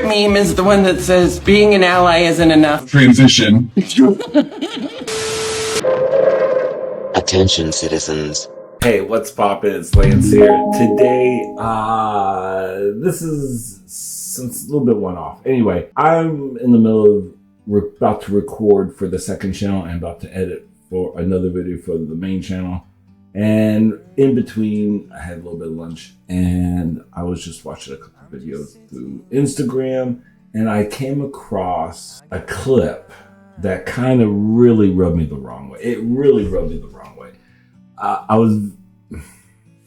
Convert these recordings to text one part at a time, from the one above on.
Meme is the one that says being an ally isn't enough. Transition. Attention, citizens. Hey, what's poppin'? It's Lance here. Today, this is since a little bit one off. Anyway, I'm in the middle of about to record for the second channel and about to edit for another video for the main channel. And in between, I had a little bit of lunch and I was just watching a couple of videos through Instagram, and I came across a clip that kind of really rubbed me the wrong way. It really rubbed me the wrong way. I was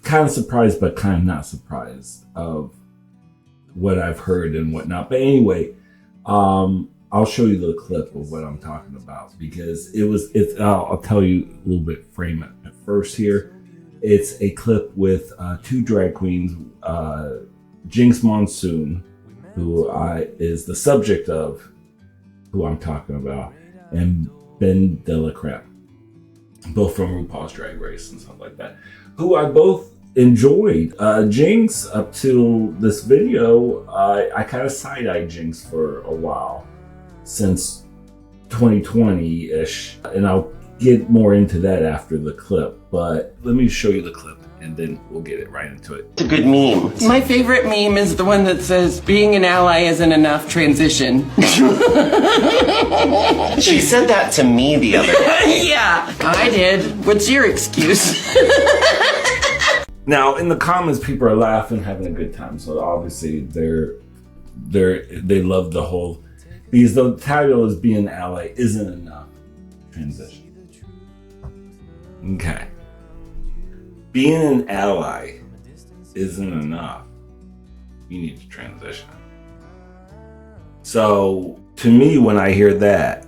kind of surprised, but kind of not surprised of what I've heard and whatnot. But anyway, I'll show you the clip of what I'm talking about, because I'll tell you a little bit, frame it at first here. It's a clip with two drag queens, Jinx Monsoon, who is the subject of who I'm talking about, and Vaid-Menon, both from RuPaul's Drag Race and stuff like that, who I both enjoyed. Jinx, up till this video, I kind of side-eyed Jinx for a while, since 2020-ish, and I'll get more into that after the clip, but let me show you the clip and then we'll get it right into it. It's a good meme. My favorite meme is the one that says being an ally isn't enough. Transition. She said that to me the other day. Yeah, I did. What's your excuse? Now, in the comments, people are laughing, having a good time, so obviously they love the whole, because the title is being an ally isn't enough. Transition. Okay. Being an ally isn't enough. You need to transition. So, to me, when I hear that,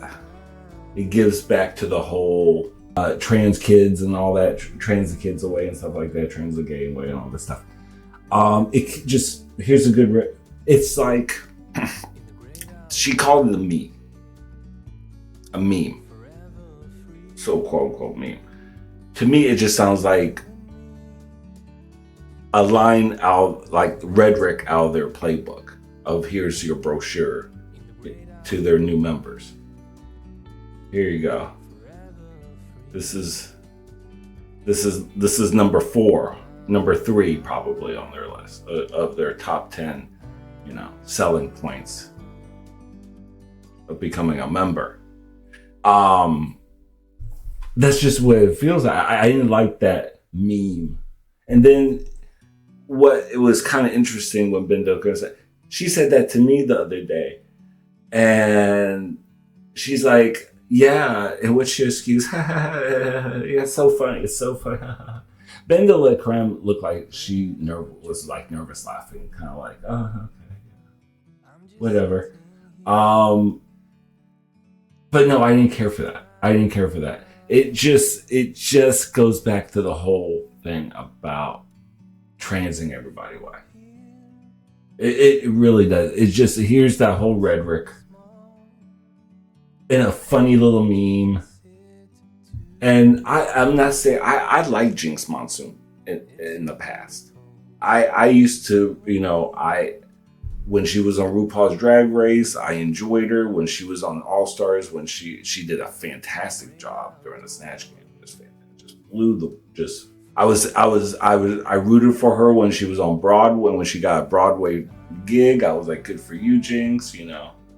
it gives back to the whole trans kids and all that, trans the kids away and stuff like that, trans the gay away and all this stuff. It just, here's a good, it's like, she called it a meme. A meme. So quote unquote meme. To me, it just sounds like a line out, like rhetoric out of their playbook of here's your brochure to their new members. Here you go. This is number 4, number 3 probably on their list of their top 10, selling points of becoming a member. That's just what it feels like. I didn't like that meme. And then it was kind of interesting when Vaid-Menon said, she said that to me the other day. And she's like, yeah, and what's your excuse? Yeah, it's so funny. It's so funny. Vaid-Menon looked like she was like nervous laughing, kind of like, oh, okay, whatever. But no, I didn't care for that. It just goes back to the whole thing about transing everybody away. It really does. It just, here's that whole rhetoric in a funny little meme. And I'm not saying, I like Jinx Monsoon in the past. I used to, when she was on RuPaul's Drag Race, I enjoyed her. When she was on All Stars, when she did a fantastic job during the Snatch Game. I rooted for her when she was on Broadway. When she got a Broadway gig, I was like, good for you, Jinx.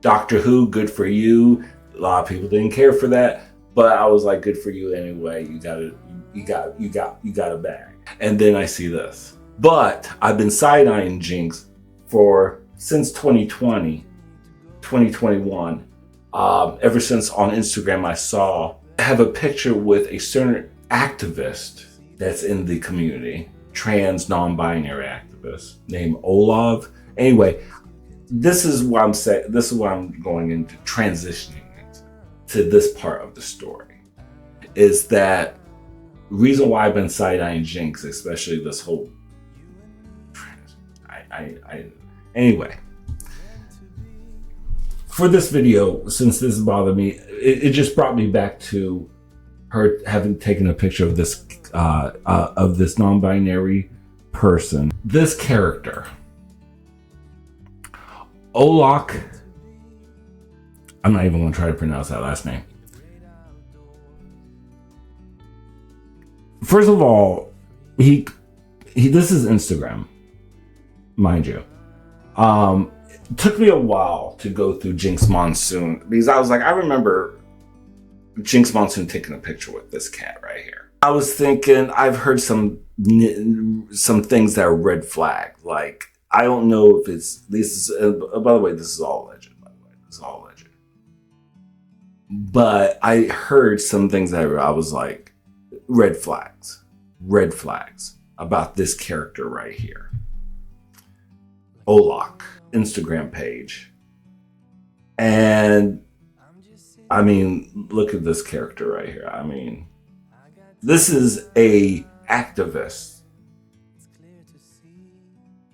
Doctor Who, good for you. A lot of people didn't care for that, but I was like, good for you anyway. You got a bag. And then I see this, but I've been side-eyeing Jinx since 2020, 2021, ever since on Instagram I have a picture with a certain activist that's in the community, trans non-binary activist named Alok. Anyway, this is what I'm saying. This is what I'm going into, transitioning to this part of the story, is that reason why I've been side-eyeing Jinx, especially this whole anyway, for this video, since this bothered me, it just brought me back to her having taken a picture of this non-binary person. This character Alok. I'm not even going to try to pronounce that last name. First of all, he this is Instagram, mind you. It took me a while to go through Jinx Monsoon because I was like, I remember Jinx Monsoon taking a picture with this cat right here. I was thinking, I've heard some things that are red flag. Like, I don't know if it's this is. By the way, this is all legend. By the way, this is all legend. But I heard some things that I was like, red flags about this character right here. Alok, Instagram page. And I mean, look at this character right here. I mean, this is a activist.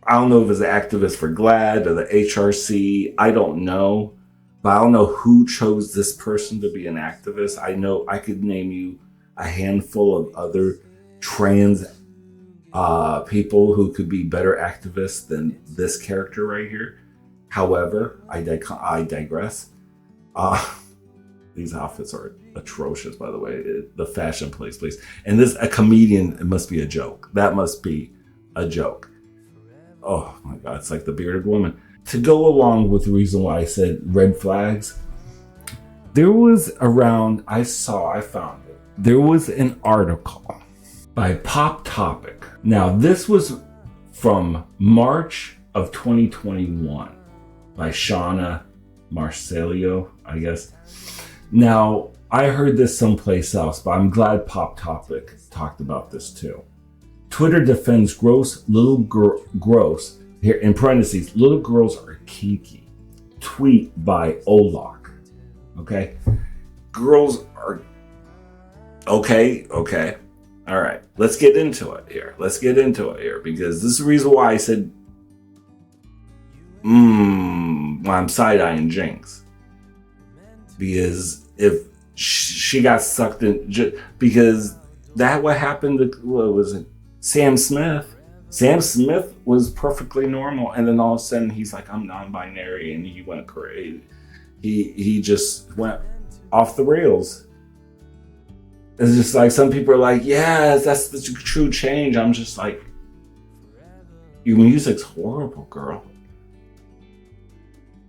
I don't know if it's an activist for GLAAD or the HRC. I don't know. But I don't know who chose this person to be an activist. I know I could name you a handful of other trans people who could be better activists than this character right here. However, I digress. These outfits are atrocious, by the way. The fashion place, please. And this, a comedian, it must be a joke. That must be a joke. Oh my God, it's like the bearded woman. To go along with the reason why I said red flags, there was I found it. There was an article by Pop Topic. Now, this was from March of 2021 by Shauna Marcelio, I guess. Now, I heard this someplace else, but I'm glad Pop Topic talked about this too. Twitter defends gross, here in parentheses, little girls are kinky. Tweet by Alok. Okay? Girls are... Okay. All right. Let's get into it here. Because this is the reason why I said, I'm side-eyeing Jinx. Because if she got sucked in... Because that what happened to... What was it? Sam Smith. Sam Smith was perfectly normal, and then all of a sudden he's like, I'm non-binary, and he went crazy. He just went off the rails. It's just like some people are like, yes, that's the true change. I'm just like, your music's horrible, girl.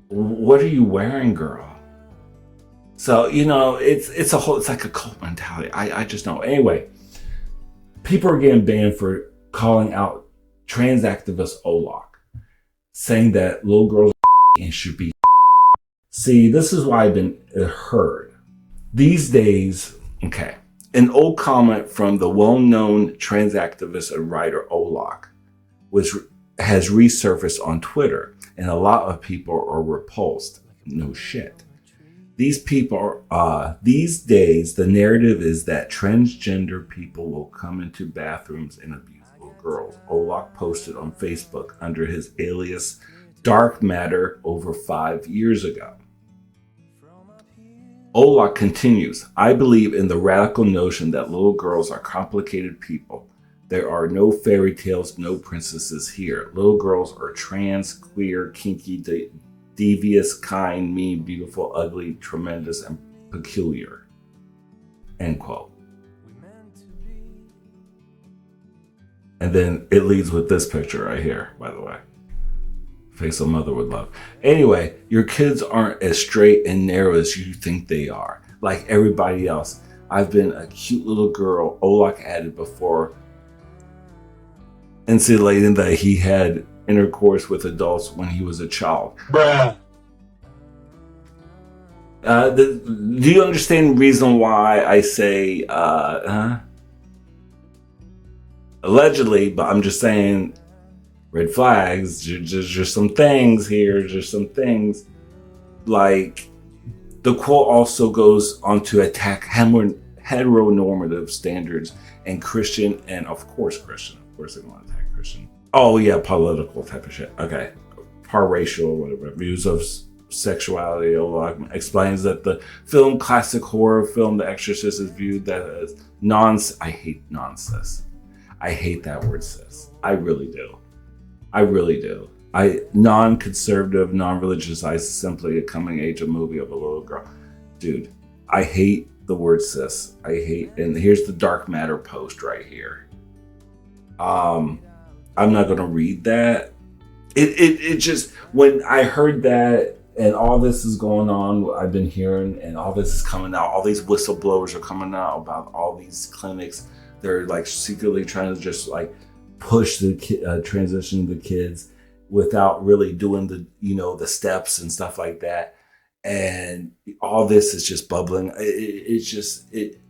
What are you wearing, girl? So, it's like a cult mentality. I just know. Anyway, people are getting banned for calling out trans activist Alok, saying that little girls and should be. See, this is why I've been heard. These days, okay, an old comment from the well-known trans activist and writer Alok, which has resurfaced on Twitter, and a lot of people are repulsed. No shit. These people these days, the narrative is that transgender people will come into bathrooms and abuse little girls. Alok posted on Facebook under his alias Dark Matter over 5 years ago. Alok continues, I believe in the radical notion that little girls are complicated people. There are no fairy tales, no princesses here. Little girls are trans, queer, kinky, devious, kind, mean, beautiful, ugly, tremendous, and peculiar. End quote. And then it leads with this picture right here, by the way. Face a mother would love. Anyway, your kids aren't as straight and narrow as you think they are. Like everybody else. I've been a cute little girl, Alok added before, insinuating that he had intercourse with adults when he was a child. Bruh. Do you understand the reason why I say, allegedly, but I'm just saying, red flags, just some things here, just some things. Like, the quote also goes on to attack heteronormative standards and Christian, and of course Christian. Of course they want to attack Christian. Oh yeah, political type of shit. Okay. Par-racial, whatever. Views of sexuality. Explains that the film, classic horror film, The Exorcist, is viewed that as I hate non-cis. I hate that word cis. I really do. non-conservative, non-religious, simply a coming age movie of a little girl. Dude, I hate the word cis. And here's the dark matter post right here. I'm not gonna read that. It just, when I heard that and all this is going on, I've been hearing, and all this is coming out, all these whistleblowers are coming out about all these clinics. They're like secretly trying to just like push the transition to the kids without really doing the steps and stuff like that. And all this is just bubbling.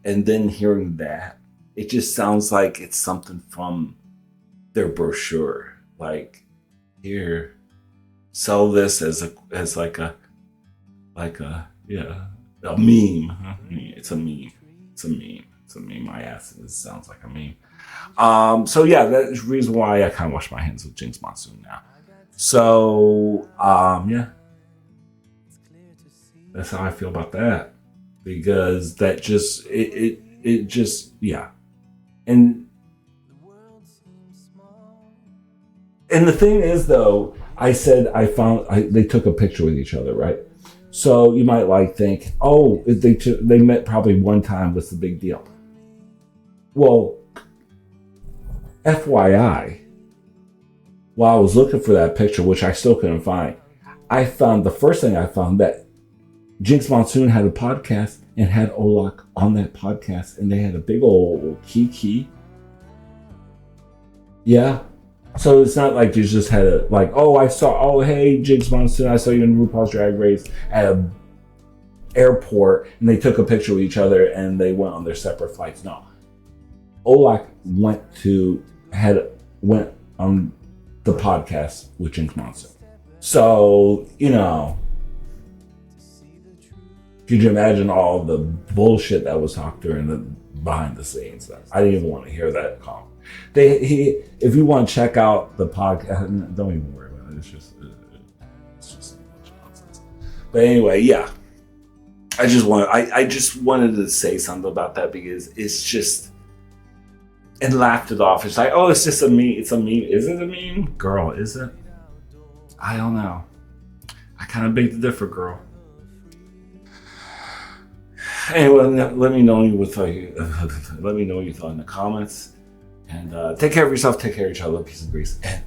And then hearing that, it just sounds like it's something from their brochure. Like, here, sell this as a meme. It's a meme. It's a meme. My ass, it sounds like a meme. So yeah, that's the reason why I kind of wash my hands with Jinx Monsoon now. So yeah, that's how I feel about that, because that just it just, yeah. And the thing is, though, I said they took a picture with each other, right? So you might think, oh, they met probably one time. What's the big deal? Well, FYI, while I was looking for that picture, which I still couldn't find, the first thing I found that Jinx Monsoon had a podcast and had Alok on that podcast, and they had a big old kiki. Yeah. So it's not like you just had hey, Jinx Monsoon, I saw you in RuPaul's Drag Race at a airport, and they took a picture with each other and they went on their separate flights. No. Alok went on the podcast with Jinx Monsoon. So, could you imagine all the bullshit that was talked during the behind the scenes stuff? I didn't even want to hear that comment. If you want to check out the podcast, don't even worry about it. It's just a bunch of nonsense. But anyway, yeah. I just wanted to say something about that, because it's just, and laughed it off. It's like, oh, it's just a meme. It's a meme. Is it a meme? Girl, is it? I don't know. I kind of beg to differ, girl. Anyway, let me know what you thought in the comments. And take care of yourself, take care of each other, peace and grease, and